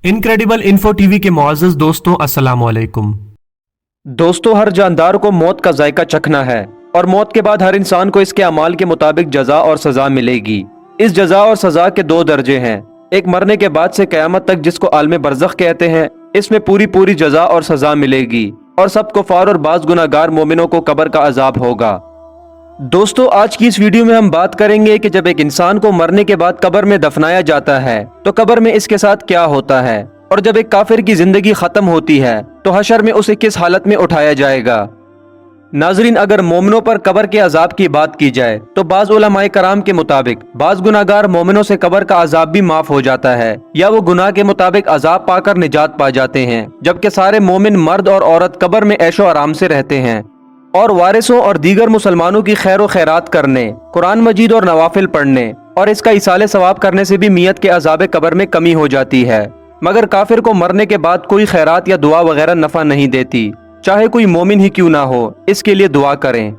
Incredible info TV के मुअज़्ज़ज़ दोस्तों, अस्सलाम वालेकुम। दोस्तों, हर जानदार को मौत का जायका चखना है और मौत के बाद हर इंसान को इसके अमाल के मुताबिक जजा और सजा मिलेगी। इस जजा और सजा के दो दर्जे हैं, एक मरने के बाद से क़यामत तक जिसको आलम बरज़ख कहते हैं, इसमें पूरी पूरी जजा और सजा मिलेगी और सब कुफ़ार और बाज़ गुनाहगार मोमिनों को कब्र का अजाब होगा। दोस्तों, आज की इस वीडियो में हम बात करेंगे कि जब एक इंसान को मरने के बाद कब्र में दफनाया जाता है तो कब्र में इसके साथ क्या होता है, और जब एक काफिर की जिंदगी खत्म होती है तो हशर में उसे किस हालत में उठाया जाएगा। नाजरीन, अगर मोमिनों पर कब्र के अजाब की बात की जाए तो बाज़ उलमाए कराम के मुताबिक बाज़ गुनाहगार मोमिनों से कब्र का अजाब भी माफ हो जाता है या वो गुनाह के मुताबिक अजाब पाकर निजात पा जाते हैं, जबकि सारे मोमिन मर्द और औरत कब्र में ऐशो आराम से रहते हैं और वारिसों और दीगर मुसलमानों की खैर व खैरात करने, कुरान मजीद और नवाफिल पढ़ने और इसका इसाले सवाब करने से भी मियत के अजाब कब्र में कमी हो जाती है। मगर काफिर को मरने के बाद कोई खैरात या दुआ वगैरह नफा नहीं देती, चाहे कोई मोमिन ही क्यों ना हो। इसके लिए दुआ करें।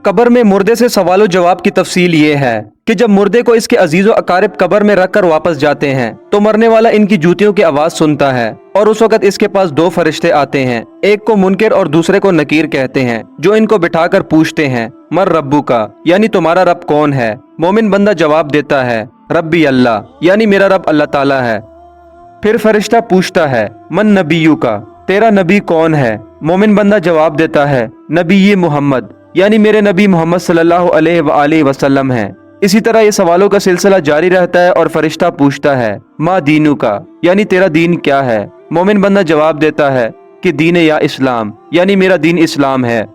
कब्र में मुर्दे से सवालो जवाब की तफसील ये है कि जब मुर्दे को इसके अजीजो अकारिब कब्र में रख कर वापस जाते हैं तो मरने वाला इनकी जूतियों की आवाज सुनता है और उस वक्त इसके पास दो फरिश्ते आते हैं, एक को मुनकिर और दूसरे को नकीर कहते हैं, जो इनको बिठाकर पूछते हैं, मर रब्बू का, यानी तुम्हारा रब कौन है। मोमिन बंदा जवाब देता है, रब्बी अल्लाह, यानी मेरा रब अल्लाह ताला है। फिर फरिश्ता पूछता है, मन नबीयू का, तेरा नबी कौन है। मोमिन बंदा जवाब देता है, नबी मोहम्मद, यानी मेरे नबी मोहम्मद सल्लल्लाहु अलैहि वसल्लम है। इसी तरह ये सवालों का सिलसिला जारी रहता है और फरिश्ता पूछता है, माँ दीनू का, यानी तेरा दीन क्या है। मोमिन बंदा जवाब देता है कि दीन या इस्लाम, यानी मेरा दीन इस्लाम है।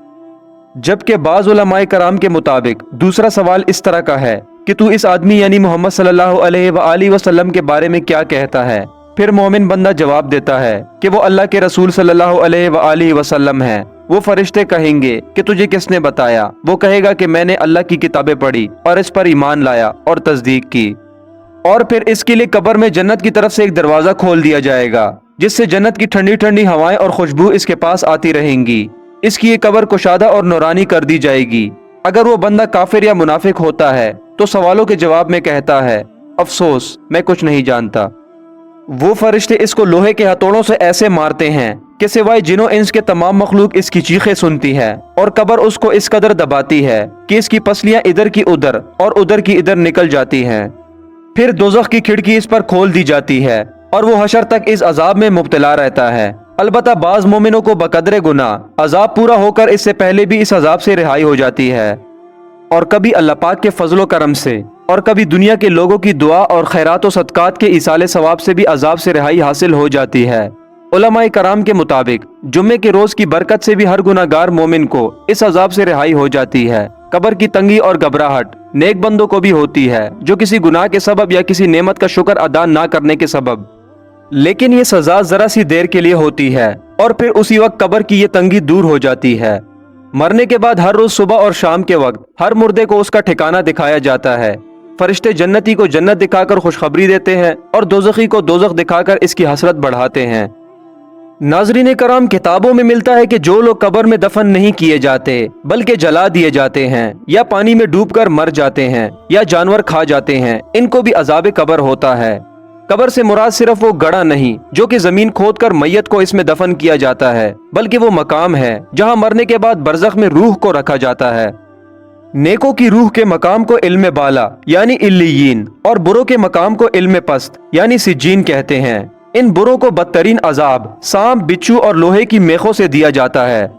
जबकि बाज़ उलमाए कराम के मुताबिक दूसरा सवाल इस तरह का है कि तू इस आदमी यानी मोहम्मद सल्लल्लाहु अलैहि वसल्लम के बारे में क्या कहता है। फिर मोमिन बंदा जवाब देता है कि वो अल्लाह के रसूल सल्लल्लाहु अलैहि वसल्लम है। वो फरिश्ते कहेंगे कि तुझे किसने बताया। वो कहेगा कि मैंने अल्लाह की किताबें पढ़ी और इस पर ईमान लाया और तस्दीक की। और फिर इसके लिए कब्र में जन्नत की तरफ से एक दरवाजा खोल दिया जाएगा, जिससे जन्नत की ठंडी ठंडी हवाएं और खुशबू इसके पास आती रहेंगी। इसकी ये कब्र कुशादा और नूरानी कर दी जाएगी। अगर वो बंदा काफिर या मुनाफिक होता है तो सवालों के जवाब में कहता है, अफसोस, मैं कुछ नहीं जानता। वो फरिश्ते इसको लोहे के हथौड़ों से ऐसे मारते हैं कि सिवाय जिनों इंस के तमाम मखलूक इसकी चीखें सुनती है और कब्र उसको इस कदर दबाती है कि इसकी पसलियां इधर की उधर और उधर की इधर निकल जाती हैं। फिर दोज़ख की खिड़की इस पर खोल दी जाती है और वो हशर तक इस अजाब में मुब्तला रहता है। अलबत्ता बाज़ मोमिनों को बकदरे गुनाह अजाब पूरा होकर इससे पहले भी इस अजाब से रिहाई हो जाती है, और कभी अल्लाह पाक के फजलो करम से और कभी दुनिया के लोगों की दुआ और खैरात व सदकात के इसाले सवाब से भी अजाब से रिहाई हासिल हो जाती है। उलमाए कराम के मुताबिक जुम्मे के रोज की बरकत से भी हर गुनाहगार मोमिन को इस अजाब से रिहाई हो जाती है। कब्र की तंगी और घबराहट नेक बंदों को भी होती है, जो किसी गुनाह के सबब या किसी नेमत का शुक्र अदा ना करने के सबब, लेकिन ये सजा जरा सी देर के लिए होती है और फिर उसी वक्त कब्र की ये तंगी दूर हो जाती है। मरने के बाद हर रोज सुबह और शाम के वक्त हर मुर्दे को उसका ठिकाना दिखाया जाता है। फरिश्ते जन्नती को जन्नत दिखाकर खुशखबरी देते हैं और दोज़खी को दोज़ख दिखाकर इसकी हसरत बढ़ाते हैं। नाज़रीन कराम, किताबों में मिलता है कि जो लोग कब्र में दफन नहीं किए जाते बल्कि जला दिए जाते हैं या पानी में डूबकर मर जाते हैं या जानवर खा जाते हैं, इनको भी अजाब कब्र होता है। कब्र से मुराद सिर्फ वो गड़ा नहीं जो कि जमीन खोद कर मैयत को इसमें दफन किया जाता है, बल्कि वो मकाम है जहां मरने के बाद बरज़ख में रूह को रखा जाता है। नेकों की रूह के मकाम को इल्म बाला यानी इल्लियीन और बुरों के मकाम को इल्म पस्त यानी सिज्जीन कहते हैं। इन बुरों को बदतरीन अजाब सांप, बिच्छू और लोहे की मेखों से दिया जाता है।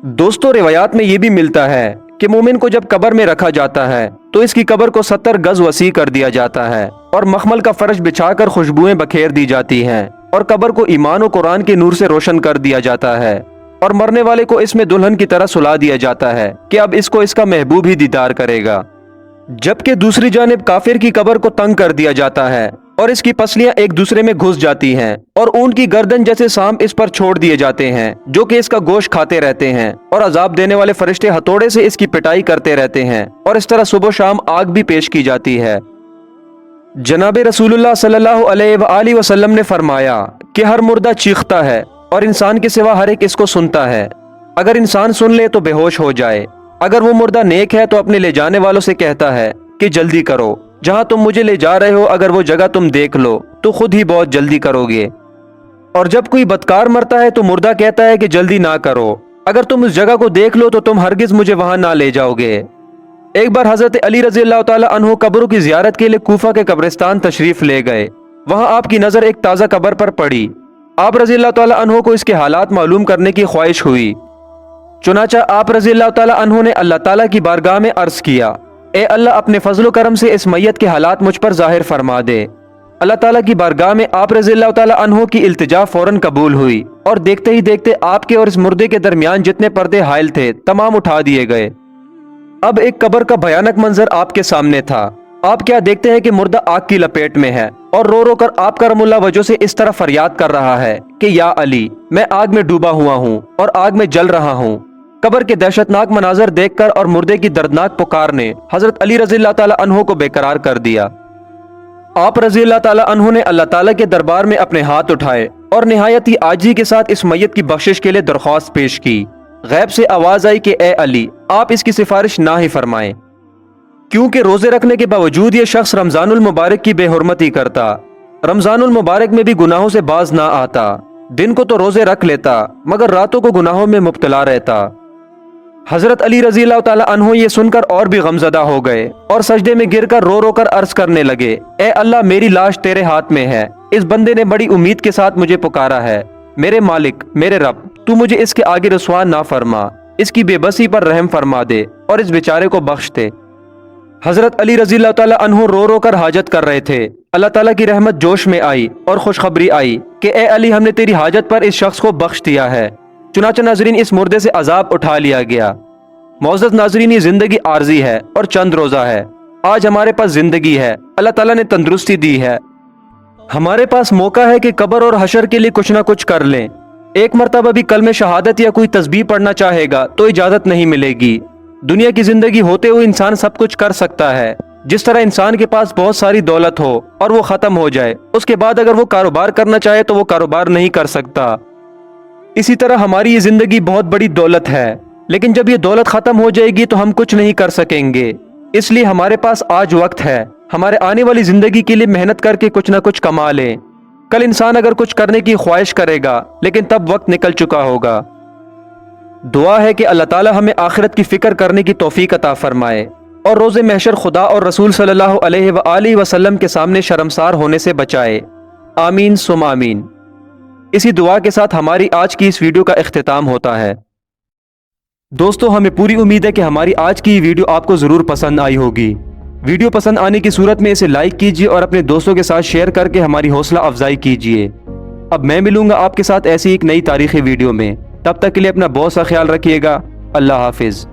दोस्तों, रिवायात में ये भी मिलता है कि मोमिन को जब कब्र में रखा जाता है तो इसकी कब्र को 70 गज वसी कर दिया जाता है और मखमल का फर्श बिछाकर खुशबुएं बखेर दी जाती हैं और कब्र को ईमान और कुरान के नूर से रोशन कर दिया जाता है और मरने वाले को इसमें दुल्हन की तरह सुला दिया जाता है कि अब इसको इसका महबूब ही दीदार करेगा। जबकि दूसरी जानिब काफिर की कब्र को तंग कर दिया जाता है और इसकी पसलियां एक दूसरे में घुस जाती हैं और ऊंट की गर्दन जैसे सांप इस पर छोड़ दिए जाते हैं, जो कि इसका गोश्त खाते रहते हैं और अजाब देने वाले फरिश्ते हथौड़े से इसकी पिटाई करते रहते हैं और इस तरह सुबह शाम आग भी पेश की जाती है। जनाब रसूलुल्लाह सल्लल्लाहु अलैहि वसल्लम ने फरमाया कि हर मुर्दा चीखता है और इंसान के सिवा हर एक इसको सुनता है। अगर इंसान सुन ले तो बेहोश हो जाए। अगर वो मुर्दा नेक है तो अपने ले जाने वालों से कहता है कि जल्दी करो, जहां तुम मुझे ले जा रहे हो अगर वो जगह तुम देख लो तो खुद ही बहुत जल्दी करोगे। और जब कोई बदकार मरता है तो मुर्दा कहता है कि जल्दी ना करो, अगर तुम उस जगह को देख लो तो तुम हरगिज मुझे वहां ना ले जाओगे। एक बार हजरत अली रजी अल्लाह ताला अन्हु कब्रों की जियारत के लिए कूफा के कब्रिस्तान तशरीफ ले गए। वहां आपकी नजर एक ताज़ा कब्र पर पड़ी। आप रजी अल्लाह ताला अन्हु को इसके हालात मालूम करने की ख्वाहिश हुई। चुनाचा आप रजी अल्लाह ताला अन्हु ने अल्लाह ताला की बारगाह में अर्ज किया, ए अल्लाह अपने फजलो करम से इस मैयत के हालात मुझ पर जाहिर फरमा दे। अल्लाह ताला की बारगाह में आप रज़ी अल्लाह ताला अन्हु की इल्तिजा फौरन कबूल हुई और देखते ही देखते आपके और इस मुर्दे के दरमियान जितने पर्दे हायल थे तमाम उठा दिए गए। अब एक कब्र का भयानक मंजर आपके सामने था। आप क्या देखते हैं कि मुर्दा आग की लपेट में है और रो रो कर आप करमुल्ला वजह से इस तरह फरियाद कर रहा है कि या अली, मैं आग में डूबा हुआ हूँ और आग में जल रहा हूँ। कब्र के दहशतनाक मनाजर देखकर और मुर्दे की दर्दनाक पुकार ने हजरत अली रज़ी अल्लाह ताला अन्हु को बेकरार कर दिया। आप रज़ी अल्लाह ताला अन्हु ने अल्लाह ताला के दरबार में अपने हाथ उठाए और निहायत ही आजी के साथ इस मैयत की बख्शिश के लिए दरख्वास्त पेश की। गैब से आवाज आई कि ए अली, आप इसकी सिफारिश ना ही फरमाएं, क्योंकि रोजे रखने के बावजूद ये शख्स रमजानुल मुबारक की बेहुरमती करता, रमजानुल मुबारक में भी गुनाहों से बाज ना आता, दिन को तो रोजे रख लेता मगर रातों को गुनाहों में मुब्तला रहता। हजरत अली रजी अल्लाह ताला अन्हु ये सुनकर और भी गमजदा हो गए और सजदे में गिरकर रो रो कर अर्ज करने लगे, ए अल्लाह, मेरी लाश तेरे हाथ में है। इस बंदे ने बड़ी उम्मीद के साथ मुझे पुकारा है। मेरे मालिक, मेरे रब, तू मुझे इसके आगे रुसवा ना फरमा, इसकी बेबसी पर रहम फरमा दे और इस बेचारे को बख्श दे। हजरत अली रजी अल्लाह ताला अन्हु रो रो कर हाजत कर रहे थे। अल्लाह ताला की रहमत जोश में आई और खुशखबरी आई कि ए अली, हमने तेरी हाजत पर इस शख्स को बख्श दिया है। चुनाचा नाजरीन, इस मुर्दे से अजाब उठा लिया गया। मौजूद नाजरीन, ये जिंदगी आर्जी है और चंद रोजा है। आज हमारे पास जिंदगी है, अल्लाह ताला ने तंदुरुस्ती दी है। हमारे पास मौका है कि कब्र और हशर के लिए कुछ ना कुछ कर लें। एक मरतबा भी कलमे शहादत या कोई तस्बीह पढ़ना चाहेगा तो इजाजत नहीं मिलेगी। दुनिया की जिंदगी होते हुए इंसान सब कुछ कर सकता है। जिस तरह इंसान के पास बहुत सारी दौलत हो और वो खत्म हो जाए, उसके बाद अगर वो कारोबार करना चाहे तो वो कारोबार नहीं कर सकता। इसी तरह हमारी ये जिंदगी बहुत बड़ी दौलत है, लेकिन जब ये दौलत खत्म हो जाएगी तो हम कुछ नहीं कर सकेंगे। इसलिए हमारे पास आज वक्त है, हमारे आने वाली जिंदगी के लिए मेहनत करके कुछ ना कुछ कमा लें। कल इंसान अगर कुछ करने की ख्वाहिश करेगा लेकिन तब वक्त निकल चुका होगा। दुआ है कि अल्लाह ताला हमें आखिरत की फिक्र करने की तौफीक अता फरमाए और रोज़े महशर खुदा और रसूल सल्लल्लाहु अलैहि वसल्लम के सामने शर्मसार होने से बचाए। आमीन सुम आमीन। इसी दुआ के साथ हमारी आज की इस वीडियो का इख्तिताम होता है। दोस्तों, हमें पूरी उम्मीद है कि हमारी आज की वीडियो आपको ज़रूर पसंद आई होगी। वीडियो पसंद आने की सूरत में इसे लाइक कीजिए और अपने दोस्तों के साथ शेयर करके हमारी हौसला अफजाई कीजिए। अब मैं मिलूंगा आपके साथ ऐसी एक नई तारीखी वीडियो में। तब तक के लिए अपना बहुत सा ख्याल रखिएगा। अल्लाह हाफिज़।